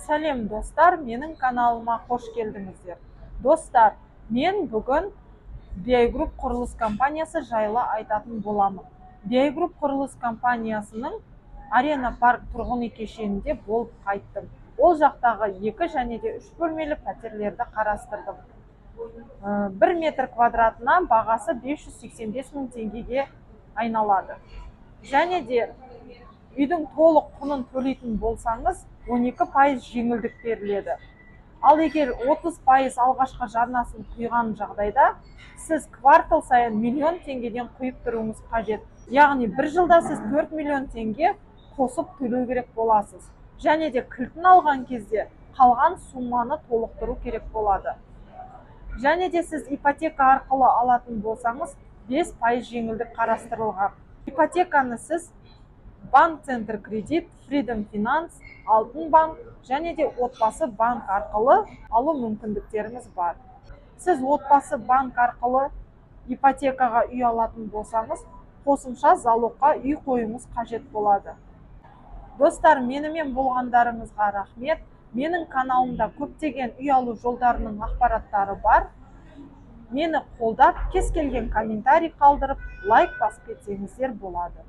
Сәлем достар, менің каналыма қош келдіңіздер. Достар, мен бүгін BI Group құрылыс компаниясы жайлы айтатын боламын. BI Group құрылыс компаниясының Арена Парк тұрғын үй кешенінде болып қайттым. Ол жақтағы 2 және де 3 бөлмелі пәтерлерді қарастырдым. 1 метр квадратына бағасы 585 мың теңгеге айналады. Және де үйдің толық құнын төлейтін болсаңыз, 12% жеңілдік беріледі. Ал егер 30% алғашқы жарнасын құйған жағдайда, сіз квартал сайын миллион теңгеден құйып тұруыңыз қажет. Яғни бір жылда сіз 4 миллион теңге қосып төлеу керек боласыз. Және де кілтін алған кезде қалған сумманы толықтыру керек болады. Және де сіз ипотека арқылы алатын болсаңыз, 5% жеңілдік қарастырылған. Ипотеканы сіз Банк Центр Кредит, Freedom Finance, Алтын банк және де отбасы банк арқылы алу мүмкіндіктеріңіз бар. Сіз отбасы банк арқылы ипотекаға үй алатын болсаңыз, қосымша залогқа үй қоюыңыз қажет болады. Достар, менімен болғандарыңызға рахмет. Менің каналымда көптеген үй алу жолдарының ақпараттары бар. Мені қолдап, кез келген комментарий қалдырып, лайк басып кетсеңіздер болады.